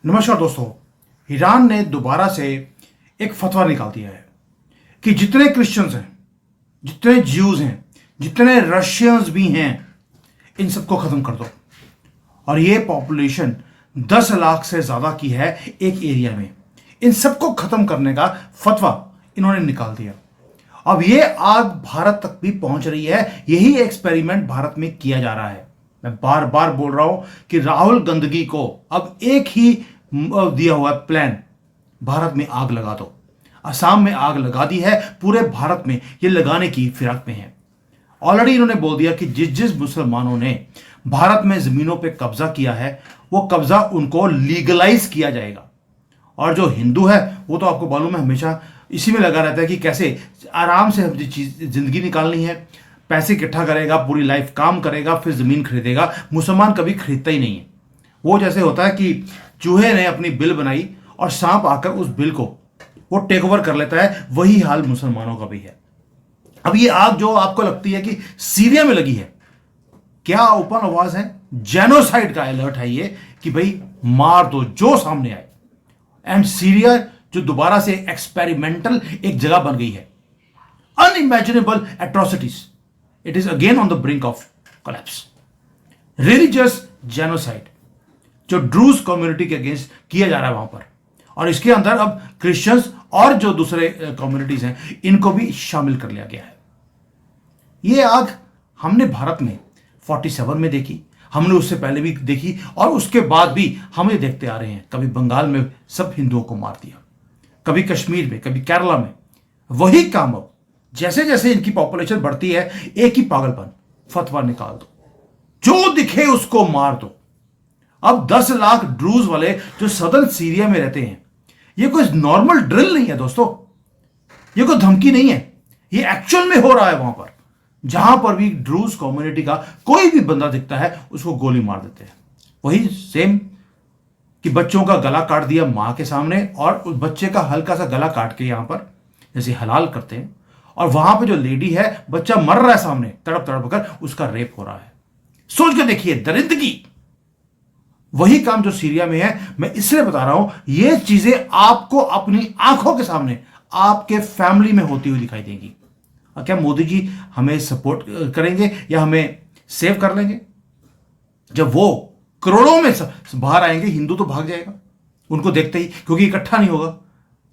नमस्कार दोस्तों। ईरान ने दोबारा से एक फतवा निकाल दिया है कि जितने क्रिश्चियंस हैं, जितने ज्यूज हैं, जितने रशियंस भी हैं, इन सबको खत्म कर दो। और ये पॉपुलेशन 10 लाख से ज्यादा की है एक एरिया में। इन सबको खत्म करने का फतवा इन्होंने निकाल दिया। अब ये आग भारत तक भी पहुंच रही है। यही एक्सपेरिमेंट भारत में किया जा रहा है। मैं बार बार बोल रहा हूं कि राहुल गंदगी को अब एक ही दिया हुआ प्लान, भारत में आग लगा दो। असम में आग लगा दी है, पूरे भारत में ये लगाने की फिराक में है। ऑलरेडी इन्होंने बोल दिया कि जिस जिस मुसलमानों ने भारत में जमीनों पे कब्जा किया है, वो कब्जा उनको लीगलाइज किया जाएगा। और जो हिंदू है वो तो आपको मालूम है हमेशा इसी में लगा रहता है कि कैसे आराम से जिंदगी निकालनी है, पैसे इकट्ठा करेगा, पूरी लाइफ काम करेगा, फिर जमीन खरीदेगा। मुसलमान कभी खरीदता ही नहीं है। वो जैसे होता है कि चूहे ने अपनी बिल बनाई और सांप आकर उस बिल को वो टेक ओवर कर लेता है। वही हाल मुसलमानों का भी है। अब ये आग जो आपको लगती है कि सीरिया में लगी है, क्या ओपन आवाज है, जेनोसाइड का अलर्ट है ये कि भाई मार दो जो सामने आए। एंड सीरिया जो दोबारा से एक्सपेरिमेंटल एक जगह बन गई है, unimaginable atrocities, it is again on the brink of collapse. Religious genocide जो ड्रूज कम्युनिटी के अगेंस्ट किया जा रहा है वहां पर, और इसके अंदर अब क्रिश्चियंस और जो दूसरे कम्युनिटीज हैं इनको भी शामिल कर लिया गया है। ये आग हमने भारत में 47 में देखी, हमने उससे पहले भी देखी, और उसके बाद भी हम ये देखते आ रहे हैं। कभी बंगाल में सब हिंदुओं को मार दिया, कभी कश्मीर में, कभी केरला में। वही काम अब जैसे जैसे इनकी पॉपुलेशन बढ़ती है, एक ही पागलपन, फतवा निकाल दो, जो दिखे उसको मार दो। अब 10 लाख ड्रूज वाले जो सदर्न सीरिया में रहते हैं, ये कोई नॉर्मल ड्रिल नहीं है दोस्तों, ये कोई धमकी नहीं है, ये एक्चुअल में हो रहा है। वहां पर जहां पर भी ड्रूज कम्युनिटी का कोई भी बंदा दिखता है उसको गोली मार देते हैं। वही सेम कि बच्चों का गला काट दिया मां के सामने, और उस बच्चे का हल्का सा गला काट के यहां पर जैसे हलाल करते हैं, और वहां पे जो लेडी है, बच्चा मर रहा है सामने, तड़प तड़प कर उसका रेप हो रहा है। सोच के देखिए दरिंदगी। वही काम जो सीरिया में है। मैं इसलिए बता रहा हूं, ये चीजें आपको अपनी आंखों के सामने आपके फैमिली में होती हुई दिखाई देंगी। और क्या मोदी जी हमें सपोर्ट करेंगे या हमें सेव कर लेंगे? जब वो करोड़ों में बाहर आएंगे, हिंदू तो भाग जाएगा उनको देखते ही, क्योंकि इकट्ठा नहीं होगा।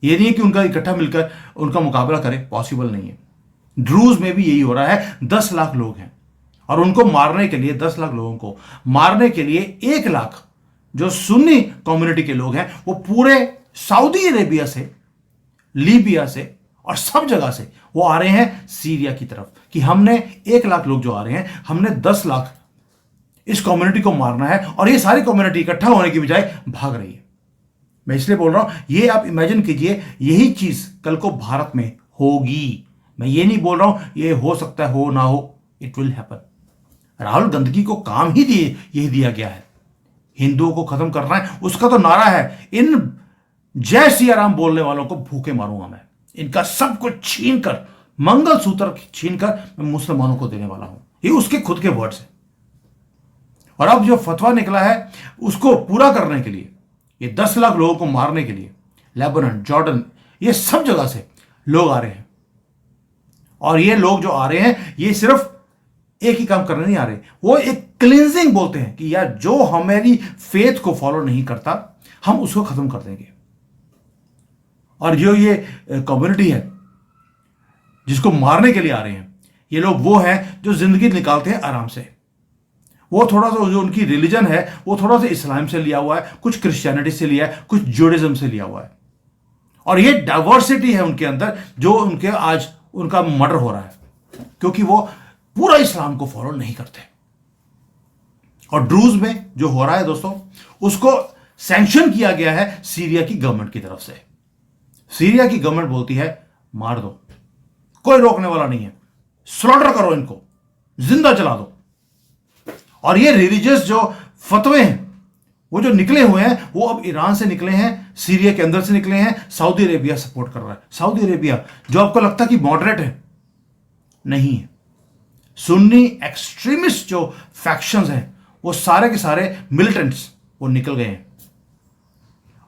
ये नहीं है कि उनका इकट्ठा मिलकर उनका मुकाबला करे, पॉसिबल नहीं है। ड्रूज में भी यही हो रहा है। 10 लाख लोग हैं, और उनको मारने के लिए, 10 लाख लोगों को मारने के लिए 1 लाख जो सुन्नी कम्युनिटी के लोग हैं, वो पूरे सऊदी अरेबिया से, लीबिया से और सब जगह से वो आ रहे हैं सीरिया की तरफ कि हमने 1 लाख लोग जो आ रहे हैं, हमने 10 लाख इस कम्युनिटी को मारना है। और ये सारी कम्युनिटी इकट्ठा होने की बजाय भाग रही है। मैं इसलिए बोल रहा हूं, ये आप इमेजिन कीजिए, यही चीज कल को भारत में होगी। मैं ये नहीं बोल रहा हूं ये हो सकता है, हो ना हो, इट विल हैपन। राहुल गंदगी को काम ही यही दिया गया है, हिंदुओं को खत्म करना है। उसका तो नारा है, इन जय सिया राम बोलने वालों को भूखे मारूंगा मैं, इनका सब कुछ छीन कर, मंगलसूत्र छीन कर मैं मुसलमानों को देने वाला हूं। ये उसके खुद के वर्ड्स हैं। और अब जो फतवा निकला है उसको पूरा करने के लिए, ये 10 लाख लोगों को मारने के लिए लेबनान, जॉर्डन, ये सब जगह से लोग आ रहे हैं। और ये लोग जो आ रहे हैं, ये सिर्फ एक ही काम करने नहीं आ रहे, वो एक क्लींजिंग बोलते हैं कि यार जो हमारी फेथ को फॉलो नहीं करता, हम उसको खत्म कर देंगे। और जो ये कम्युनिटी है जिसको मारने के लिए आ रहे हैं, ये लोग वो हैं जो जिंदगी निकालते हैं आराम से। वो थोड़ा सा जो उनकी रिलीजन है, वो थोड़ा सा इस्लाम से लिया हुआ है, कुछ क्रिश्चियनिटी से लिया है, कुछ जूडाइज्म से लिया हुआ है। और ये डाइवर्सिटी है उनके अंदर, जो उनके आज उनका मर्डर हो रहा है, क्योंकि वो पूरा इस्लाम को फॉलो नहीं करते। और ड्रूज में जो हो रहा है दोस्तों, उसको सैंक्शन किया गया है सीरिया की गवर्नमेंट की तरफ से। सीरिया की गवर्नमेंट बोलती है मार दो, कोई रोकने वाला नहीं है, स्लॉटर करो, इनको जिंदा जला दो। और ये रिलीजियस जो फतवे हैं, वो जो निकले हुए हैं, वो अब ईरान से निकले हैं, सीरिया के अंदर से निकले हैं। सऊदी अरेबिया सपोर्ट कर रहा है। सऊदी अरेबिया जो आपको लगता है कि मॉडरेट है, नहीं है। सुन्नी एक्सट्रीमिस्ट जो फैक्शंस हैं, वो सारे के सारे मिलिटेंट्स वो निकल गए हैं।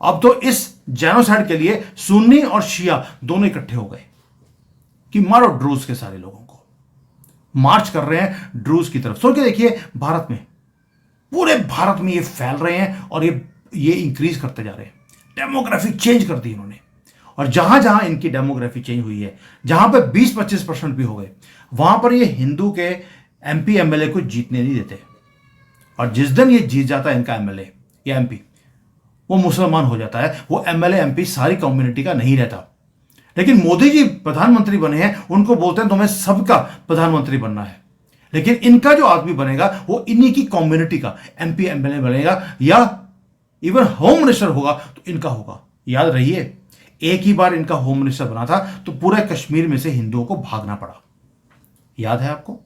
अब तो इस जेनोसाइड के लिए सुन्नी और शिया दोनों इकट्ठे हो गए कि मारो ड्रूज के सारे लोगों को, मार्च कर रहे हैं ड्रूज की तरफ। सोच के देखिए, भारत में, पूरे भारत में ये फैल रहे हैं और ये इंक्रीज करते जा रहे हैं। डेमोग्राफी चेंज कर दी इन्होंने, और जहां जहां इनकी डेमोग्राफी चेंज हुई है, जहां पे 20-25% भी हो गए, वहां पर ये हिंदू के एमपी एमएलए को जीतने नहीं देते। और जिस दिन ये जीत जाता है इनका एमएलए या एमपी, वो मुसलमान हो जाता है, वो एमएलए एमपी सारी कम्युनिटी का नहीं रहता। लेकिन मोदी जी प्रधानमंत्री बने हैं, उनको बोलते हैं तुम्हें सबका प्रधानमंत्री बनना है, लेकिन इनका जो आदमी बनेगा वो इन्हीं की कम्युनिटी का एमपी एमएलए बनेगा, या इवन होम मिनिस्टर होगा तो इनका होगा। याद रहिए, एक ही बार इनका होम मिनिस्टर बना था तो पूरे कश्मीर में से हिंदुओं को भागना पड़ा, याद है आपको।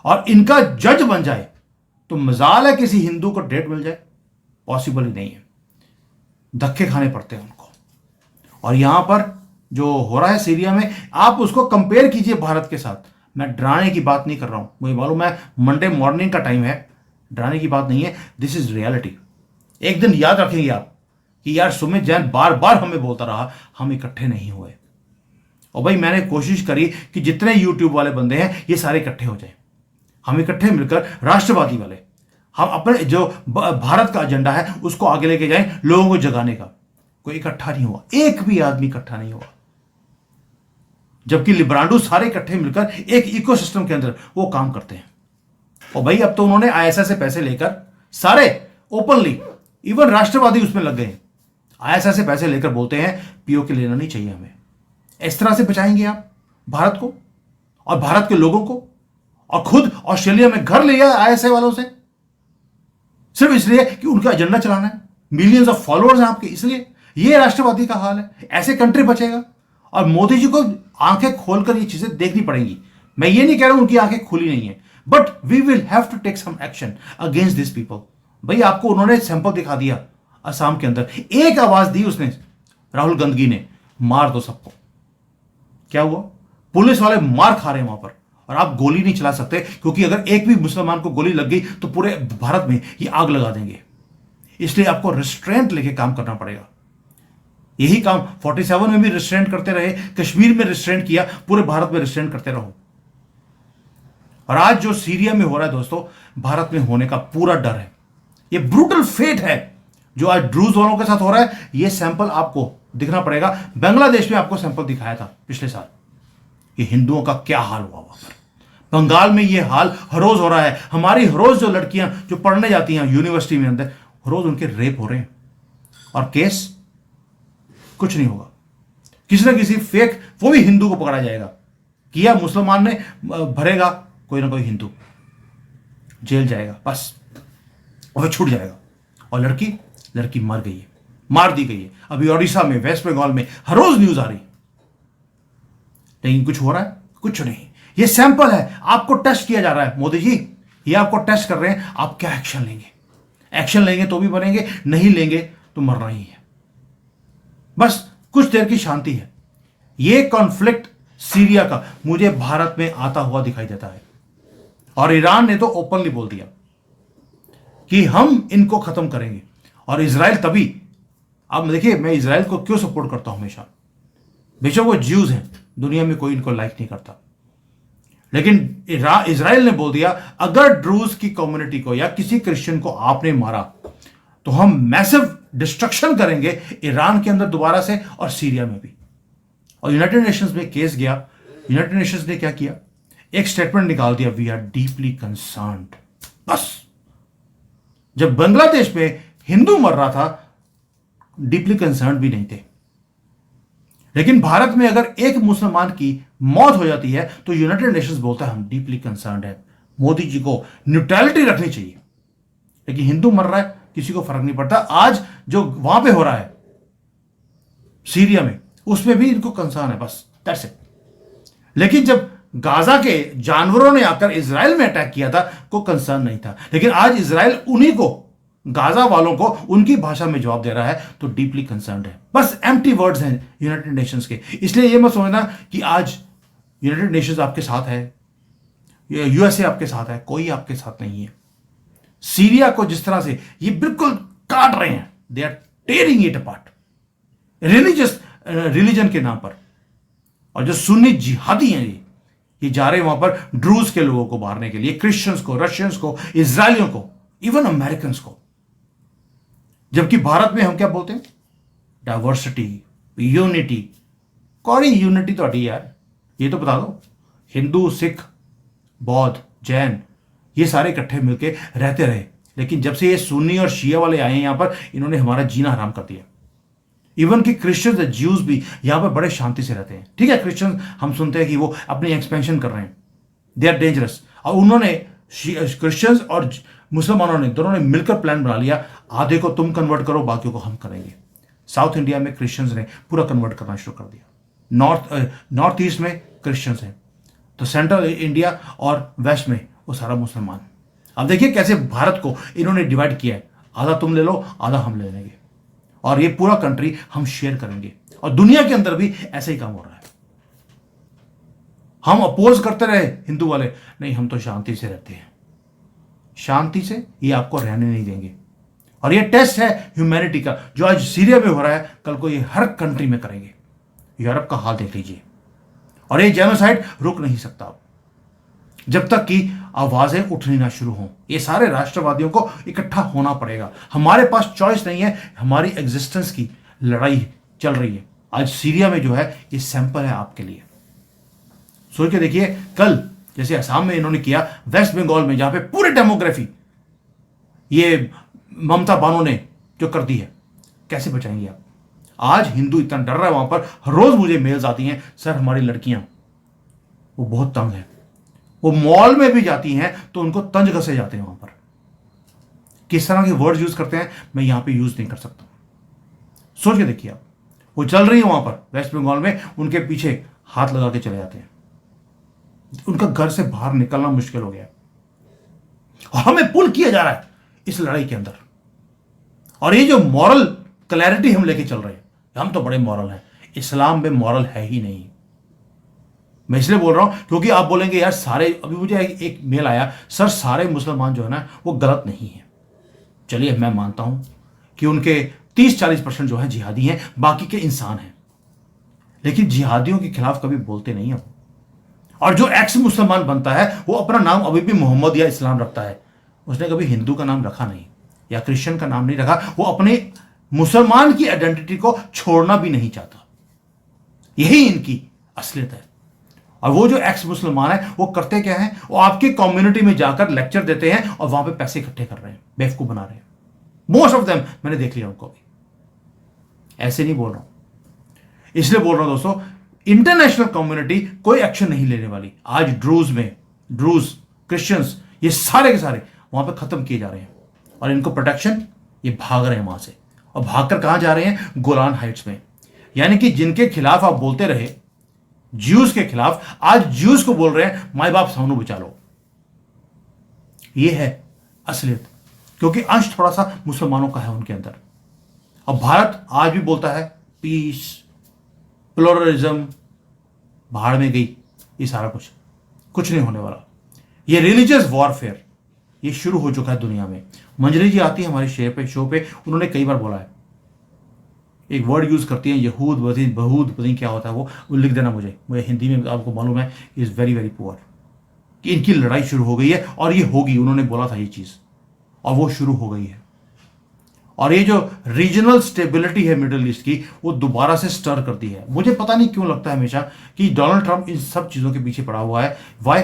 और इनका जज बन जाए तो मजाल है किसी हिंदू को डेट मिल जाए, पॉसिबल ही नहीं है, धक्के खाने पड़ते हैं उनको। और यहां पर जो हो रहा है सीरिया में, आप उसको कंपेयर कीजिए भारत के साथ। मैं डराने की बात नहीं कर रहा हूं, मुझे मालूम है मंडे मॉर्निंग का टाइम है, डराने की बात नहीं है, दिस इज रियलिटी। एक दिन याद रखेंगे आप कि यार सुमित जैन बार बार हमें बोलता रहा हम इकट्ठे नहीं हुए। और भाई मैंने कोशिश करी कि जितने यूट्यूब वाले बंदे हैं ये सारे इकट्ठे हो जाएं, हम इकट्ठे मिलकर राष्ट्रवादी वाले, हम अपने जो भारत का एजेंडा है उसको आगे लेके जाएं, लोगों को जगाने का। कोई इकट्ठा नहीं हुआ, एक भी आदमी इकट्ठा नहीं हुआ, जबकि लिब्रांडो सारे इकट्ठे मिलकर एक इकोसिस्टम के अंदर वो काम करते हैं। और भाई अब तो उन्होंने आईएसआई से पैसे लेकर सारे ओपनली, इवन राष्ट्रवादी उसमें लग गए, आईएसआई से पैसे लेकर बोलते हैं पीओके लेना नहीं चाहिए हमें। इस तरह से बचाएंगे आप भारत को और भारत के लोगों को, और खुद ऑस्ट्रेलिया में घर लिया आईएसआई वालों से, सिर्फ इसलिए कि उनका एजेंडा चलाना है, मिलियंस ऑफ फॉलोअर्स हैं आपके, इसलिए ये राष्ट्रवादी का हाल है। ऐसे कंट्री बचेगा। और मोदी जी को आंखें खोलकर ये चीजें देखनी पड़ेंगी। मैं ये नहीं कह रहा हूं उनकी आंखें खुली नहीं है, but we will have to take some action against this people. भाई आपको उन्होंने सैंपल दिखा दिया असम के अंदर, एक आवाज दी उसने, राहुल गांधी ने, मार दो सबको। क्या हुआ? पुलिस वाले मार खा रहे हैं वहां पर, और आप गोली नहीं चला सकते, क्योंकि अगर एक भी मुसलमान को गोली लग गई तो पूरे भारत में ये आग लगा देंगे। इसलिए आपको रिस्ट्रेंट लेके काम करना पड़ेगा। यही काम 47 में भी रिस्ट्रेंट करते रहे, कश्मीर में रिस्ट्रेंट किया, पूरे भारत में रिस्ट्रेंट करते रहो। और आज जो सीरिया में हो रहा है दोस्तों, भारत में होने का पूरा डर है। ये ब्रूटल फेट है जो आज ड्रूज वालों के साथ हो रहा है। ये सैंपल आपको दिखना पड़ेगा। बांग्लादेश में आपको सैंपल दिखाया था पिछले साल, ये हिंदुओं का क्या हाल हुआ वहां पर। बंगाल में ये हाल हर रोज हो रहा है। हमारी हर रोज जो लड़कियां जो पढ़ने जाती हैं यूनिवर्सिटी में अंदर, हर रोज उनके रेप हो रहे हैं, और केस कुछ नहीं होगा। किसी ना किसी फेक, वो भी हिंदू को पकड़ा जाएगा, किया मुसलमान ने, भरेगा कोई ना कोई हिंदू, जेल जाएगा बस, और छूट जाएगा। और लड़की मर गई है, मार दी गई है। अभी ओडिशा में, वेस्ट बंगाल में हर रोज न्यूज आ रही, लेकिन कुछ हो रहा है? कुछ नहीं। ये सैंपल है, आपको टेस्ट किया जा रहा है। मोदी जी ये आपको टेस्ट कर रहे हैं, आप क्या एक्शन लेंगे। एक्शन लेंगे तो भी बनेंगे, नहीं लेंगे तो मरना ही है। बस कुछ देर की शांति है। ये कॉन्फ्लिक्ट सीरिया का मुझे भारत में आता हुआ दिखाई देता है, और ईरान ने तो ओपनली बोल दिया कि हम इनको खत्म करेंगे। और इजराइल तभी, अब देखिए मैं इजराइल को क्यों सपोर्ट करता हूं हमेशा, बेशक वो ज्यूज हैं, दुनिया में कोई इनको लाइक नहीं करता, लेकिन इजराइल ने बोल दिया अगर ड्रूज की कम्युनिटी को या किसी क्रिश्चियन को आपने मारा तो हम मैसिव डिस्ट्रक्शन करेंगे ईरान के अंदर दोबारा से, और सीरिया में भी। और यूनाइटेड नेशंस में केस गया। यूनाइटेड नेशंस ने क्या किया? एक स्टेटमेंट निकाल दिया, वी आर डीपली कंसर्न्ड। बस, जब बांग्लादेश में हिंदू मर रहा था डीपली कंसर्न्ड भी नहीं थे, लेकिन भारत में अगर एक मुसलमान की मौत हो जाती है तो यूनाइटेड नेशंस बोलता है हम डीपली कंसर्न्ड है, मोदी जी को न्यूट्रलिटी रखनी चाहिए। लेकिन हिंदू मर रहा है, किसी को फर्क नहीं पड़ता। आज जो वहां पे हो रहा है सीरिया में, उसमें भी इनको कंसर्न है, बस दैट्स इट। लेकिन जब गाजा के जानवरों ने आकर इजराइल में अटैक किया था, कोई कंसर्न नहीं था। लेकिन आज इजराइल उन्हीं को, गाजा वालों को उनकी भाषा में जवाब दे रहा है, तो डीपली कंसर्न्ड है। बस एम्प्टी वर्ड्स हैं यूनाइटेड नेशंस के। इसलिए यह मत समझना कि आज यूनाइटेड नेशंस आपके साथ है, यूएसए आपके साथ है, कोई आपके साथ नहीं है। सीरिया को जिस तरह से ये बिल्कुल काट रहे हैं, they are tearing it apart religion के नाम पर। और जो सुन्नी जिहादी हैं ये जा रहे हैं वहां पर ड्रूज के लोगों को मारने के लिए, क्रिश्चियंस को, रशियंस को, इजरायलियों को, इवन अमेरिकन को। जबकि भारत में हम क्या बोलते हैं? Diversity, unity. कौन यूनिटी तो हटी यार, ये तो बता दो। हिंदू, सिख, बौद्ध, जैन ये सारे इकट्ठे मिलकर रहते रहे, लेकिन जब से ये सुन्नी और शिया वाले आए हैं यहां पर, इन्होंने हमारा जीना हराम कर दिया। इवन कि क्रिश्चियंस, ज्यूज भी यहां पर बड़े शांति से रहते हैं। ठीक है, क्रिश्चियंस हम सुनते हैं कि वो अपनी एक्सपेंशन कर रहे हैं, दे आर डेंजरस। और उन्होंने, क्रिश्चियंस और मुसलमानों ने, दोनों ने मिलकर प्लान बना लिया, आधे को तुम कन्वर्ट करो, बाकियों को हम करेंगे। साउथ इंडिया में क्रिश्चियंस ने पूरा कन्वर्ट करना शुरू कर दिया। नॉर्थ ईस्ट में क्रिश्चियंस हैं, तो सेंट्रल इंडिया और वेस्ट में वो सारा मुसलमान। अब देखिए कैसे भारत को इन्होंने डिवाइड किया है, आधा तुम ले लो, आधा हम ले लेंगे, और ये पूरा कंट्री हम शेयर करेंगे। और दुनिया के अंदर भी ऐसे ही काम हो रहा है। हम अपोज करते रहे हिंदू वाले, नहीं हम तो शांति से रहते हैं। शांति से ये आपको रहने नहीं देंगे। और ये टेस्ट है ह्यूमैनिटी का, जो आज सीरिया में हो रहा है, कल को ये हर कंट्री में करेंगे। यूरोप का हाल देख लीजिए। और ये जेनोसाइड रुक नहीं सकता जब तक कि आवाजें उठनी ना शुरू हों। ये सारे राष्ट्रवादियों को इकट्ठा होना पड़ेगा। हमारे पास चॉइस नहीं है, हमारी एग्जिस्टेंस की लड़ाई चल रही है। आज सीरिया में जो है ये सैंपल है आपके लिए। सोच के देखिए, कल जैसे असम में इन्होंने किया, वेस्ट बंगाल में जहां पे पूरे डेमोग्राफी ये ममता बानो ने जो कर दी है, कैसे बचाएंगे आप? आज हिंदू इतना डर रहा है वहां पर। हर रोज मुझे मेल्स आती हैं, सर हमारी लड़कियां वो बहुत तंग है, वो मॉल में भी जाती हैं तो उनको तंज घसे जाते हैं वहां पर। किस तरह के वर्ड यूज करते हैं मैं यहां पे यूज नहीं कर सकता। सोच के देखिए आप, वो चल रही है वहां पर वेस्ट बंगाल में, उनके पीछे हाथ लगा के चले जाते हैं। उनका घर से बाहर निकलना मुश्किल हो गया और हमें पुल किया जा रहा है इस लड़ाई के अंदर। और ये जो मॉरल क्लैरिटी हम लेके चल रहे हैं, हम तो बड़े मॉरल हैं, इस्लाम में मॉरल है ही नहीं। मैं इसलिए बोल रहा हूं क्योंकि आप बोलेंगे यार सारे, अभी मुझे एक मेल आया, सर सारे मुसलमान जो है ना वो गलत नहीं है। चलिए मैं मानता हूं कि उनके 30-40% जो है जिहादी हैं, बाकी के इंसान हैं, लेकिन जिहादियों के खिलाफ कभी बोलते नहीं है। और जो एक्स मुसलमान बनता है वो अपना नाम अभी भी मोहम्मद या इस्लाम रखता है, उसने कभी हिंदू का नाम रखा नहीं या क्रिश्चियन का नाम नहीं रखा। वो अपने मुसलमान की आइडेंटिटी को छोड़ना भी नहीं चाहता। यही इनकी असलियत है। और वो जो एक्स मुसलमान है वो करते क्या है, वो आपकी कम्युनिटी में जाकर लेक्चर देते हैं और वहां पे पैसे इकट्ठे कर रहे हैं, बेवकूफ बना रहे हैं। मोस्ट ऑफ देम मैंने देख लिया उनको भी। ऐसे नहीं बोल रहा हूं, इसलिए बोल रहा हूं दोस्तों, इंटरनेशनल कम्युनिटी कोई एक्शन नहीं लेने वाली। आज ड्रूज क्रिश्चियंस ये सारे के सारे वहां पे खत्म किए जा रहे हैं और इनको प्रोटेक्शन, ये भाग रहे हैं वहां से। और भागकर कहां जा रहे हैं? गोलान हाइट्स में। यानी कि जिनके खिलाफ आप बोलते रहे, ज्यूज के खिलाफ, आज ज्यूज को बोल रहे हैं माई बाप सामने बचा लो। ये है असलियत, क्योंकि अंश थोड़ा सा मुसलमानों का है उनके अंदर। और भारत आज भी बोलता है पीस, प्लुरलिज्म, भाड़ में गई ये सारा कुछ नहीं होने वाला। ये रिलीजियस वॉरफेयर ये शुरू हो चुका है दुनिया में। मंजरी जी आती है हमारे शो पे, उन्होंने कई बार बोला है, एक वर्ड यूज करती हैं यहूद बहूद, पता नहीं क्या होता है वो लिख देना मुझे हिंदी में, आपको मालूम है इज वेरी वेरी पुअर, कि इनकी लड़ाई शुरू हो गई है और ये होगी। उन्होंने बोला था ये चीज और वो शुरू हो गई है। और ये जो रीजनल स्टेबिलिटी है मिडिल ईस्ट की, वो दोबारा से स्टर करती है। मुझे पता नहीं क्यों लगता है हमेशा कि डोनाल्ड ट्रंप इन सब चीजों के पीछे पड़ा हुआ है। वाई?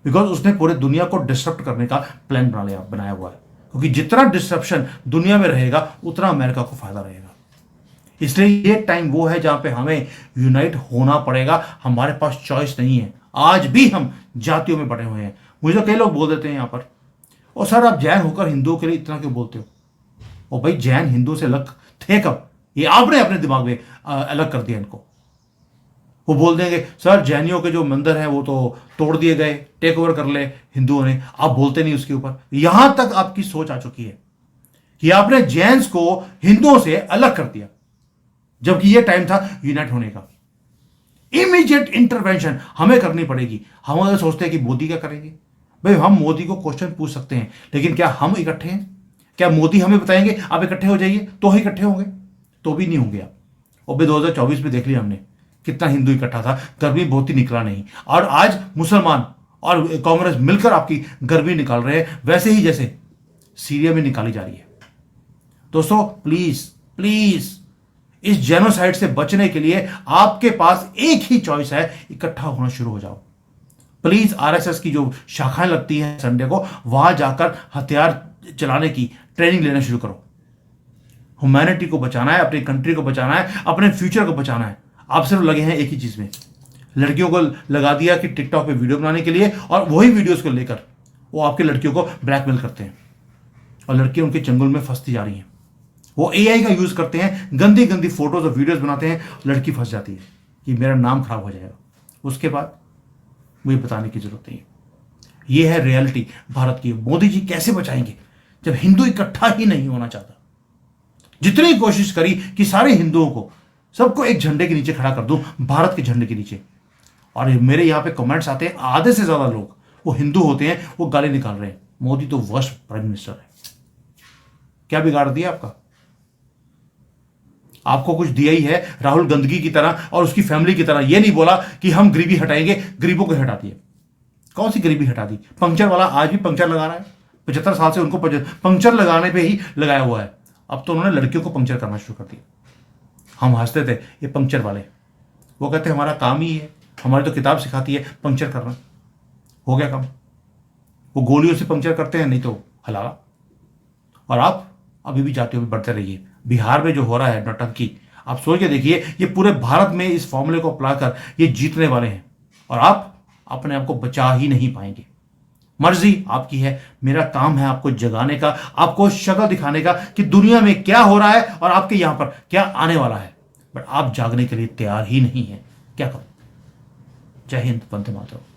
बिकॉज उसने पूरे दुनिया को डिस्टर्ब करने का प्लान बनाया हुआ है, क्योंकि जितना डिस्ट्रप्शन दुनिया में रहेगा उतना अमेरिका को फायदा रहेगा। इसलिए ये टाइम वो है जहां पे हमें यूनाइट होना पड़ेगा। हमारे पास चॉइस नहीं है। आज भी हम जातियों में बटे हुए हैं। मुझे कई लोग बोल देते हैं यहां पर, और सर आप जैन होकर हिंदुओं के लिए इतना क्यों बोलते हो? और भाई जैन हिंदू से अलग थे कब? ये आपने अपने दिमाग में अलग कर दिया इनको। वो बोल देंगे सर जैनियों के जो मंदिर हैं वो तो तोड़ दिए गए, टेक ओवर कर ले हिंदुओं ने, आप बोलते नहीं उसके ऊपर। यहां तक आपकी सोच आ चुकी है कि आपने जैन्स को हिंदुओं से अलग कर दिया, जबकि यह टाइम था यूनाइट होने का। इमीडिएट इंटरवेंशन हमें करनी पड़ेगी। हम अगर सोचते हैं कि मोदी क्या करेंगे, भाई हम मोदी को क्वेश्चन पूछ सकते हैं, लेकिन क्या हम इकट्ठे हैं? क्या मोदी हमें बताएंगे आप इकट्ठे हो जाइए तो ही इकट्ठे होंगे? तो भी नहीं होंगे आप। और भी 2024 में देख लिया हमने कितना हिंदू इकट्ठा था, गर्मी बहुत ही निकला नहीं। और आज मुसलमान और कांग्रेस मिलकर आपकी गर्मी निकाल रहे हैं, वैसे ही जैसे सीरिया में निकाली जा रही है। दोस्तों प्लीज प्लीज इस जेनोसाइड से बचने के लिए आपके पास एक ही चॉइस है, इकट्ठा होना शुरू हो जाओ। प्लीज आरएसएस की जो शाखाएं लगती हैं संडे को, वहां जाकर हथियार चलाने की ट्रेनिंग लेना शुरू करो। ह्यूमैनिटी को बचाना है, अपनी कंट्री को बचाना है, अपने फ्यूचर को बचाना है। आप सिर्फ लगे हैं एक ही चीज में, लड़कियों को लगा दिया कि टिकटॉक पे वीडियो बनाने के लिए, और वही वीडियोस को लेकर वो आपकी लड़कियों को ब्लैकमेल करते हैं और लड़कियां उनके चंगुल में फंसती जा रही हैं। वो एआई का यूज करते हैं, गंदी गंदी फोटोज और वीडियोस बनाते हैं, लड़की फंस जाती है कि मेरा नाम खराब हो जाएगा। उसके बाद मुझे बताने की जरूरत नहीं है। ये है रियलिटी भारत की। मोदी जी कैसे बचाएंगे जब हिंदू इकट्ठा ही नहीं होना चाहता? जितनी कोशिश करी कि सारे हिंदुओं को, सबको एक झंडे के नीचे खड़ा कर दूं, भारत के झंडे के नीचे। और मेरे यहां पे कमेंट्स आते हैं, आधे से ज्यादा लोग वो हिंदू होते हैं, वो गाली निकाल रहे हैं मोदी तो वर्स्ट प्राइम मिनिस्टर है। क्या बिगाड़ दिया आपका? आपको कुछ दिया ही है राहुल गंदगी की तरह और उसकी फैमिली की तरह। ये नहीं बोला कि हम गरीबी हटाएंगे, गरीबों को हटा दिए। कौन सी गरीबी हटा दी? पंक्चर वाला आज भी पंक्चर लगा रहा है, 75 साल से उनको पंक्चर लगाने पे ही लगाया हुआ है। अब तो उन्होंने लड़कियों को पंक्चर करना शुरू कर दिया। हम हंसते थे ये पंक्चर वाले, वो कहते हमारा काम ही है, हमारी तो किताब सिखाती है पंक्चर करना। हो गया काम। वो गोलियों से पंक्चर करते हैं, नहीं तो हलाला। और आप अभी भी जाते हुए बढ़ते रहिए। बिहार में जो हो रहा है नौटंकी, आप सोच के देखिए, ये पूरे भारत में इस फॉर्मूले को अप्लाई कर ये जीतने वाले हैं और आप अपने आप को बचा ही नहीं पाएंगे। मर्जी आपकी है, मेरा काम है आपको जगाने का, आपको शक्ल दिखाने का कि दुनिया में क्या हो रहा है और आपके यहां पर क्या आने वाला है। बट आप जागने के लिए तैयार ही नहीं है। क्या करूं? जय हिंद, वंदे मातरम।